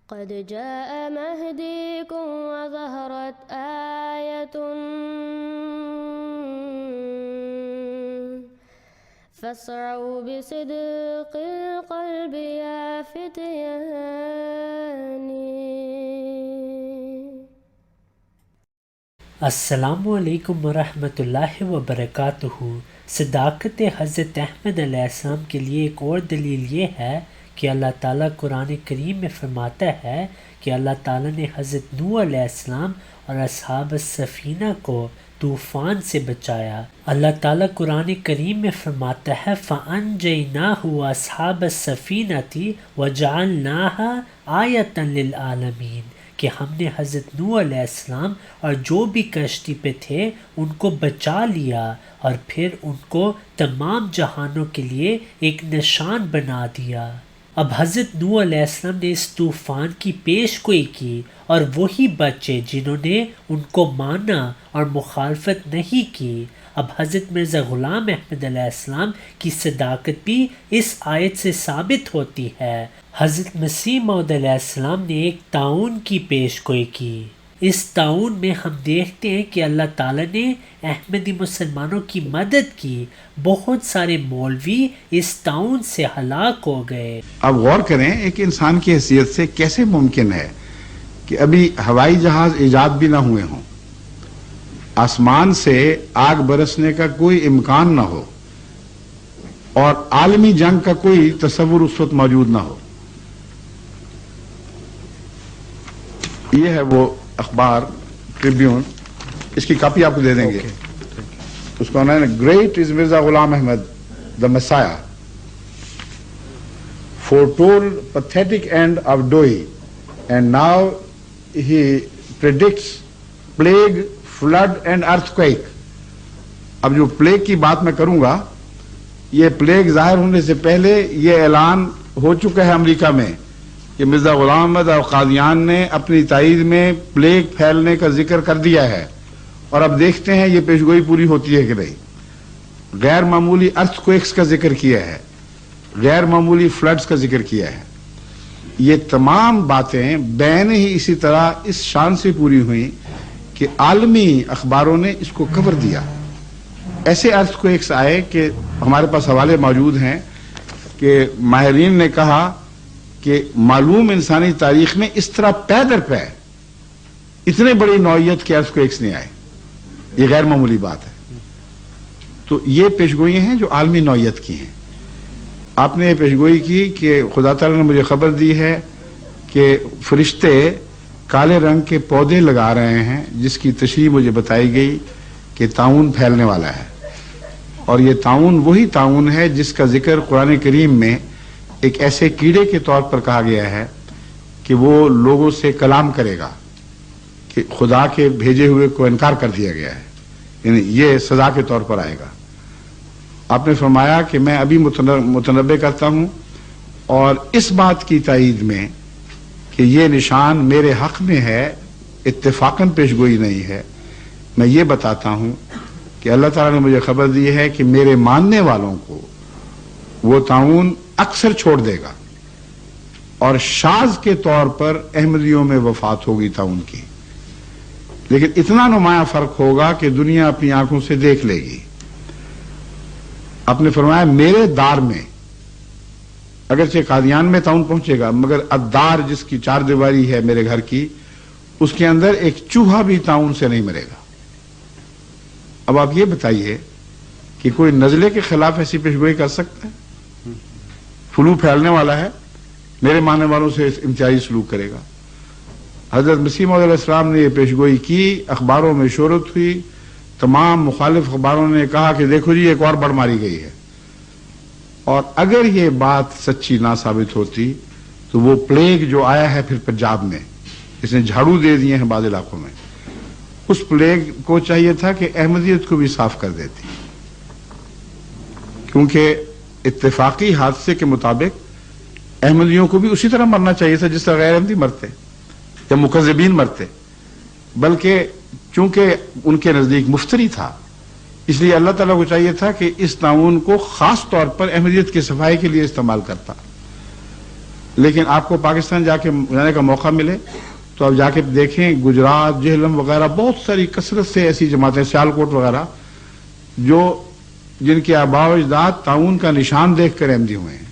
قد جاء مهديكم وظهرت آية فاسعوا بصدق القلب يا فتياني. السلام علیکم ورحمۃ اللہ وبرکاتہ. صداقت حضرت احمد علیہ السلام کے لیے ایک اور دلیل یہ ہے کہ اللہ تعالیٰ قرآن کریم میں فرماتا ہے کہ اللہ تعالیٰ نے حضرت نوح علیہ السلام اور اصحاب السفینہ کو طوفان سے بچایا. اللہ تعالیٰ قرآن کریم میں فرماتا ہے فَأَنْجَيْنَاهُ وَأَصْحَابَ السَّفِينَةِ وَجَعَلْنَاهَا آیَةً لِلْعَالَمِينَ کہ ہم نے حضرت نوح علیہ السلام اور جو بھی کشتی پہ تھے ان کو بچا لیا اور پھر ان کو تمام جہانوں کے لیے ایک نشان بنا دیا. اب حضرت نوح علیہ السلام نے اس طوفان کی پیش گوئی کی اور وہی بچے جنہوں نے ان کو مانا اور مخالفت نہیں کی. اب حضرت مرزا غلام احمد علیہ السلام کی صداقت بھی اس آیت سے ثابت ہوتی ہے. حضرت مسیح موعود علیہ السلام نے ایک طاعون کی پیش گوئی کی. اس طاعون میں ہم دیکھتے ہیں کہ اللہ تعالیٰ نے احمدی مسلمانوں کی مدد کی. بہت سارے مولوی اس طاعون سے ہلاک ہو گئے. اب غور کریں ایک انسان کی حیثیت سے کیسے ممکن ہے کہ ابھی ہوائی جہاز ایجاد بھی نہ ہوئے ہوں، آسمان سے آگ برسنے کا کوئی امکان نہ ہو اور عالمی جنگ کا کوئی تصور اس وقت موجود نہ ہو. یہ ہے وہ اخبار ٹریبیون، اس کی کاپی آپ کو دے دیں گے. اس کا نام ہے great is Mirza Ghulam Ahmad the میسایا foretold pathetic end of Doi and now he predicts plague, flood and earthquake. اب جو پلیگ کی بات میں کروں گا، یہ پلیگ ظاہر ہونے سے پہلے یہ اعلان ہو چکا ہے امریکہ میں کہ مرزا غلام احمد اور قادیان نے اپنی تائید میں پلیگ پھیلنے کا ذکر کر دیا ہے، اور اب دیکھتے ہیں یہ پیشگوئی پوری ہوتی ہے کہ نہیں. غیر معمولی ارتھ کویکس کا ذکر کیا ہے، غیر معمولی فلڈز کا ذکر کیا ہے. یہ تمام باتیں بین ہی اسی طرح اس شان سے پوری ہوئیں کہ عالمی اخباروں نے اس کو کور دیا. ایسے ارتھ کویکس آئے کہ ہمارے پاس حوالے موجود ہیں کہ ماہرین نے کہا کہ معلوم انسانی تاریخ میں اس طرح پے در پے اتنے بڑی نوعیت کے ارتھ کویکس نہیں آئے. یہ غیر معمولی بات ہے. تو یہ پیشگوئیاں ہیں جو عالمی نوعیت کی ہیں. آپ نے یہ پیشگوئی کی کہ خدا تعالیٰ نے مجھے خبر دی ہے کہ فرشتے کالے رنگ کے پودے لگا رہے ہیں جس کی تشریح مجھے بتائی گئی کہ طاعون پھیلنے والا ہے. اور یہ طاعون وہی طاعون ہے جس کا ذکر قرآن کریم میں ایک ایسے کیڑے کے طور پر کہا گیا ہے کہ وہ لوگوں سے کلام کرے گا، کہ خدا کے بھیجے ہوئے کو انکار کر دیا گیا ہے، یعنی یہ سزا کے طور پر آئے گا. آپ نے فرمایا کہ میں ابھی متنبع کرتا ہوں اور اس بات کی تائید میں کہ یہ نشان میرے حق میں ہے، اتفاقاً پیشگوئی نہیں ہے، میں یہ بتاتا ہوں کہ اللہ تعالیٰ نے مجھے خبر دی ہے کہ میرے ماننے والوں کو وہ طاعون اکثر چھوڑ دے گا اور شاذ کے طور پر احمدیوں میں وفات ہوگی طاعون کی، لیکن اتنا نمایاں فرق ہوگا کہ دنیا اپنی آنکھوں سے دیکھ لے گی. آپ نے فرمایا میرے دار میں اگرچہ قادیان میں طاعون پہنچے گا، مگر الدار جس کی چار دیواری ہے میرے گھر کی، اس کے اندر ایک چوہا بھی طاعون سے نہیں مرے گا. اب آپ یہ بتائیے کہ کوئی نزلے کے خلاف ایسی پیشگوئی کر سکتا ہے؟ فلو پھیلنے والا ہے، میرے ماننے والوں سے امتیازی سلوک کرے گا. حضرت مسیح موعود علیہ السلام نے یہ پیشگوئی کی، اخباروں میں شہرت ہوئی، تمام مخالف اخباروں نے کہا کہ دیکھو جی ایک اور بڑھ ماری گئی ہے. اور اگر یہ بات سچی نہ ثابت ہوتی تو وہ پلیگ جو آیا ہے پھر پنجاب میں، اس نے جھاڑو دے دیے ہیں بعض علاقوں میں، اس پلیگ کو چاہیے تھا کہ احمدیت کو بھی صاف کر دیتی، کیونکہ اتفاقی حادثے کے مطابق احمدیوں کو بھی اسی طرح مرنا چاہیے تھا جس طرح غیر احمدی مرتے یا مکذبین مرتے، بلکہ چونکہ ان کے نزدیک مفتری تھا اس لیے اللہ تعالیٰ کو چاہیے تھا کہ اس طاعون کو خاص طور پر احمدیت کی صفائی کے لیے استعمال کرتا. لیکن آپ کو پاکستان جانے کا موقع ملے تو آپ جا کے دیکھیں گجرات، جہلم وغیرہ بہت ساری کثرت سے ایسی جماعتیں، سیالکوٹ وغیرہ، جن کے آباء و اجداد تعاون کا نشان دیکھ کر احمدی ہوئے ہیں.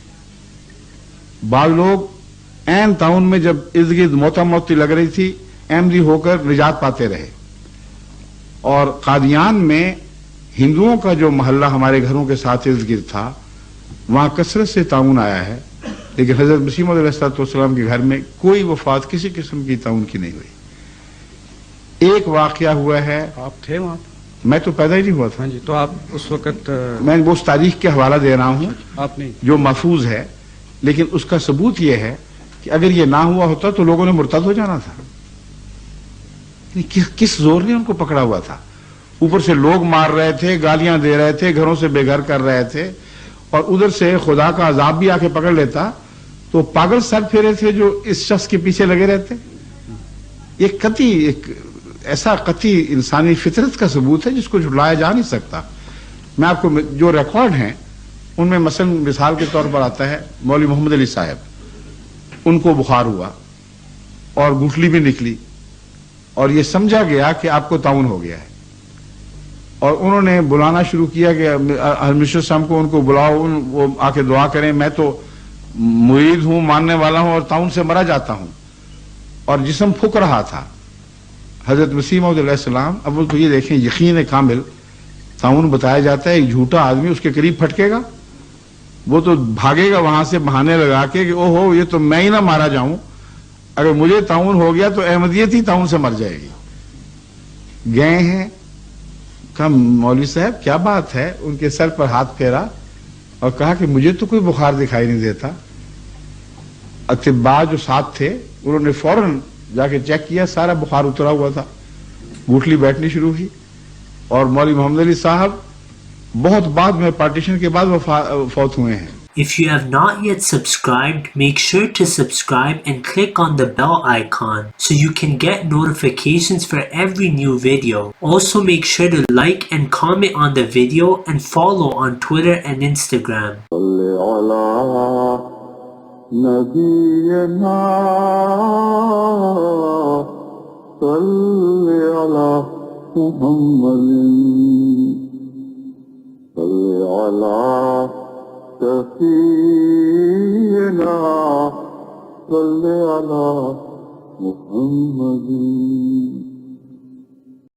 بعض لوگ عین تعاون میں جب ارد گرد موتی لگ رہی تھی احمدی ہو کر نجات پاتے رہے. اور قادیان میں ہندوؤں کا جو محلہ ہمارے گھروں کے ساتھ ارد گرد تھا وہاں کثرت سے تعاون آیا ہے، لیکن حضرت مسیح موعود علیہ السلام کے گھر میں کوئی وفات کسی قسم کی تعاون کی نہیں ہوئی. ایک واقعہ ہوا ہے. آپ تھے وہاں؟ میں تو پیدا ہی نہیں ہوا تھا. ہاں جی. تو آپ اس وقت میں اس تاریخ کے حوالہ دے رہا ہوں آپ نہیں جو محفوظ ہے، لیکن اس کا ثبوت یہ ہے کہ اگر یہ نہ ہوا ہوتا تو لوگوں نے مرتد ہو جانا تھا. کس زور نے ان کو پکڑا ہوا تھا؟ اوپر سے لوگ مار رہے تھے، گالیاں دے رہے تھے، گھروں سے بے گھر کر رہے تھے، اور ادھر سے خدا کا عذاب بھی آ کے پکڑ لیتا تو پاگل سر پھیرے تھے جو اس شخص کے پیچھے لگے رہتے. ایک ایسا قطعی انسانی فطرت کا ثبوت ہے جس کو جھٹلایا جا نہیں سکتا. میں آپ کو جو ریکارڈ ہیں ان میں مثلا مثال کے طور پر آتا ہے مولوی محمد علی صاحب، ان کو بخار ہوا اور گٹھلی بھی نکلی اور یہ سمجھا گیا کہ آپ کو تعاون ہو گیا ہے، اور انہوں نے بلانا شروع کیا کہ مسٹر صاحب کو ان کو بلاؤ، وہ آ کے دعا کریں، میں تو مرید ہوں، ماننے والا ہوں اور تعاون سے مرا جاتا ہوں. اور جسم پھک رہا تھا. حضرت مسیح موعود علیہ السلام، اب تو یہ دیکھیں یقین کامل، تعاون بتایا جاتا ہے، ایک جھوٹا آدمی اس کے قریب پھٹکے گا، وہ تو بھاگے گا وہاں سے بہانے لگا کے کہ او ہو یہ تو میں ہی نہ مارا جاؤں، اگر مجھے تعاون ہو گیا تو احمدیت ہی تعاون سے مر جائے گی. گئے ہیں، کہا مولوی صاحب کیا بات ہے، ان کے سر پر ہاتھ پھیرا اور کہا کہ مجھے تو کوئی بخار دکھائی نہیں دیتا. اطباء جو ساتھ تھے انہوں نے فوراً جا کے چیک کیا، سارا بخار اترا ہوا تھا، گٹھلی بیٹھنی شروع ہوئی. اور مولوی محمد علی صاحب بہت بعد میں پارٹیشن کے بعد فوت ہوئے ہیں. If you have not yet subscribed, make sure to subscribe and click on the bell icon so you can get notifications for every new video. Also make sure to like and comment on the video and follow on Twitter and Instagram. سفينا صل على